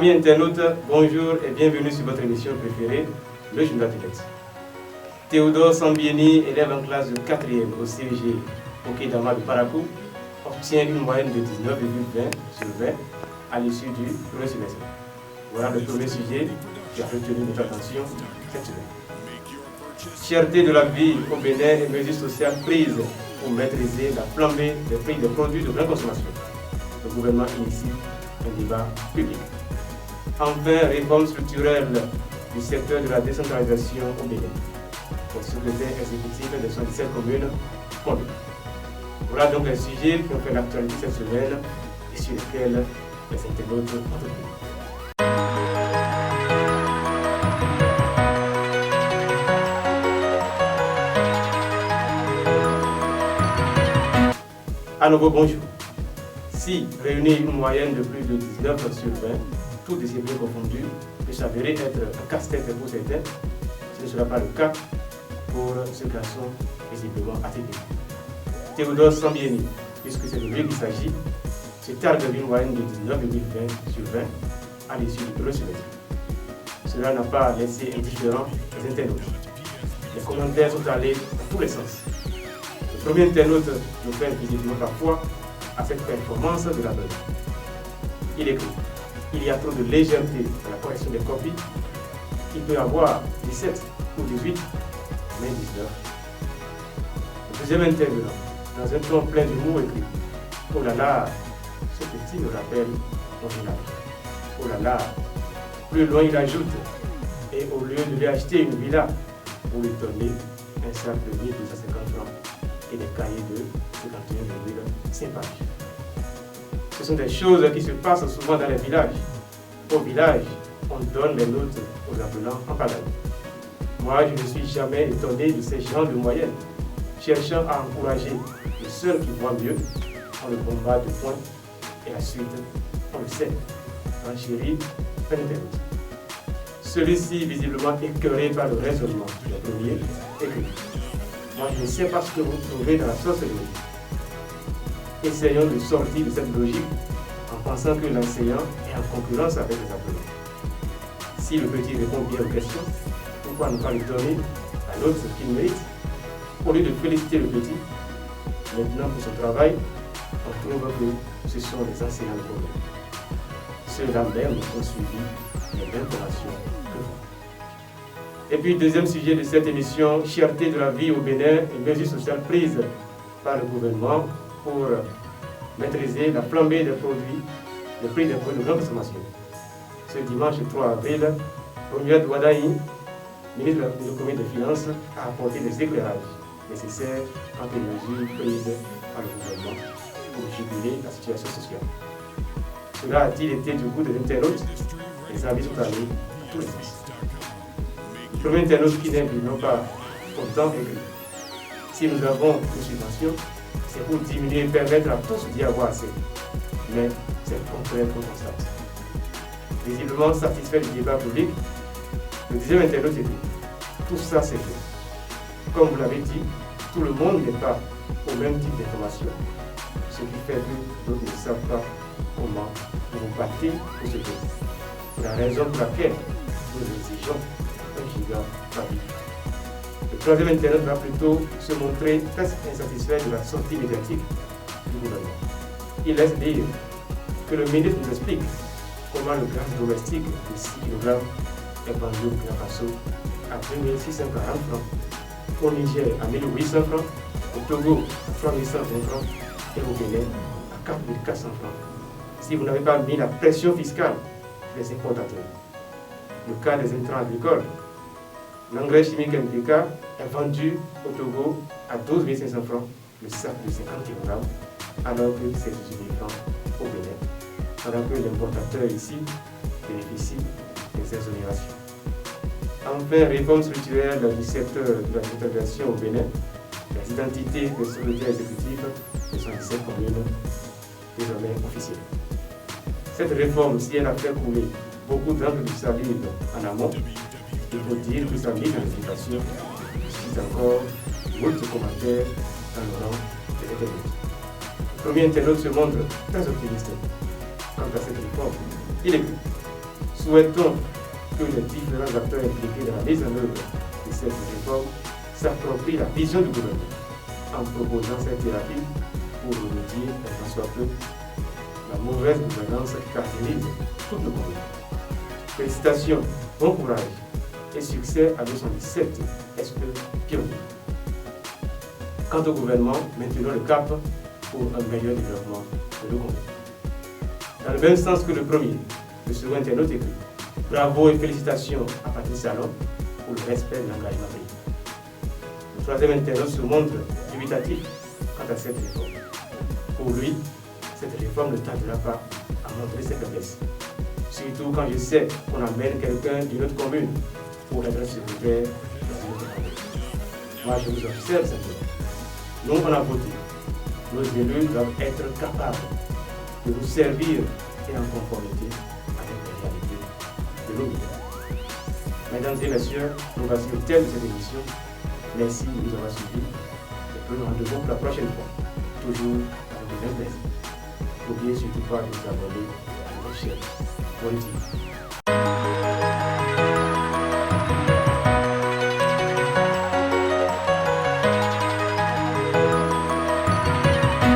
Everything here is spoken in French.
Amis internautes, bonjour et bienvenue sur votre émission préférée, le Journal de Lettres. Théodore Sambieni, élève en classe de 4e au CEG au Quai d'Ama de Parakou, obtient une moyenne de 19,20 sur 20 à l'issue du premier semestre. Voilà le premier sujet qui a retenu notre attention cette semaine. Cherté de la vie au Bénin et mesures sociales prises pour maîtriser la flambée des prix des produits de grande consommation. Le gouvernement initie un débat public. Enfin, réforme structurelle du secteur de la décentralisation au Bénin. Le secrétaire exécutif des 77 communes conduit. Voilà donc les sujets qui ont fait l'actualité cette semaine et sur lesquels les internautes ont retenu. À nouveau, bonjour. Si réunir une moyenne de plus de 19 sur 20, toutes disciplines confondues, peut s'avérer être un casse-tête pour certains, ce ne sera pas le cas pour ce garçon visiblement atypique. Théodore Sambieni, puisque c'est de lui qu'il s'agit, se targue d'une moyenne de 19,20 sur 20 à l'issue du premier semestre. Cela n'a pas laissé indifférent les internautes. Les commentaires sont allés dans tous les sens. Le premier internaute nous fait visiblement parfois à cette performance de la bonne. Il écrit: il y a trop de légèreté dans la correction des copies. Il peut y avoir 17 ou 18, mais 19. Le deuxième intervenant, dans un ton plein d'humour, écrit: oh là là, ce petit me rappelle mon village. Oh là là. Plus loin, il ajoute: et au lieu de lui acheter une villa, pour lui donner un sac de 1250 francs et des cahiers de 51,5 pages. Ce sont des choses qui se passent souvent dans les villages. Au village, on donne les notes aux appelants en pagaille. Moi, je ne suis jamais étonné de ces gens de moyenne, cherchant à encourager le seul qui voit mieux. On le bombarde de points et ensuite, on le sait. Renchérit, fin d'interroute. Celui-ci, visiblement écœuré par le raisonnement du premier, écrit: moi, je ne sais pas ce que vous trouvez dans la sorcellerie. Essayons de sortir de cette logique en pensant que l'enseignant est en concurrence avec les apprenants. Si le petit répond bien aux questions, pourquoi ne pas lui donner la note qu'il mérite? Au lieu de féliciter le petit, maintenant pour son travail, on trouve que ce sont les enseignants de problème. Ceux-là même ont suivi les mêmes formations que vous. Et puis, deuxième sujet de cette émission, cherté de la vie au Bénin et mesures sociales prises par le gouvernement pour maîtriser la flambée des produits, les prix des produits de grande consommation. Ce dimanche 3 avril, Romuald Wadaï, ministre de l'économie et des finances, a apporté des éclairages nécessaires quant aux mesures prises par le gouvernement pour juguler la situation sociale. Cela a-t-il été du goût des internautes? Les avis sont allés à tous les sens. Le premier internaute qui n'est non pas content écrit: si nous avons une subvention, c'est pour diminuer et permettre à tous d'y avoir assez. Mais c'est le contraire qu'on constate. Visiblement satisfait du débat public, le deuxième internaute écrit: tout ça c'est vrai. Comme vous l'avez dit, tout le monde n'est pas au même type d'information, ce qui fait que d'autres ne savent pas comment vous battez pour ce pays. C'est la raison pour laquelle nous exigeons 1 giga par vie. Le troisième internaute va plutôt se montrer presque insatisfait de la sortie médiatique du gouvernement. Il laisse dire que le ministre nous explique comment le gaz domestique de 6 kg est vendu au Burkina Faso à 2640 francs, au Niger à 1800 francs, au Togo à 3120 francs et au Bénin à 4400 francs. Si vous n'avez pas mis la pression fiscale des importateurs. Le cas des intrants agricoles. L'engrais chimique NPK est vendu au Togo à 12 500 francs le sac de 50 kg, alors que c'est 18 000 francs au Bénin, alors que l'importateur ici bénéficie des exonérations. Enfin, réforme structurelle du secteur de la décentralisation au Bénin, les identités des secrétaires exécutifs de 77 communes désormais officielles. Cette réforme, si elle a fait couler beaucoup d'encre de salive en amont, il faut dire que sa mise en application suscite encore beaucoup de commentaires dans le rang des internautes. Le premier internaute se montre très optimiste quant à cette réforme. Il écrit: Souhaitons que les différents acteurs impliqués dans la mise en œuvre de cette réforme s'approprient la vision du gouvernement en proposant cette thérapie pour remédier, en soit peu, la mauvaise gouvernance qui caractérise toutes nos communes. Félicitations, bon courage et succès à 217 SE pionniers. Quant au gouvernement, maintenons le cap pour un meilleur développement de nos communes. Dans le même sens que le premier, le second internaute écrit bravo et félicitations à Patrice Salon pour le respect de l'engagement pris. Le troisième internaute se montre dubitatif quant à cette réforme. Pour lui, cette réforme ne tardera pas à montrer ses faiblesses. Surtout quand je sais qu'on amène quelqu'un d'une autre commune pour être secrétaire dans une autre commune. Moi, je vous observe simplement. Nous, on a voté. Nos élus doivent être capables de nous servir et en conformité avec les réalités de nos vies. Mesdames et messieurs, nous voici au terme de cette émission. Merci de nous avoir suivis. Et prenons rendez-vous pour la prochaine fois. Toujours avec le même plaisir. N'oubliez surtout pas de vous abonner à notre chaîne politique.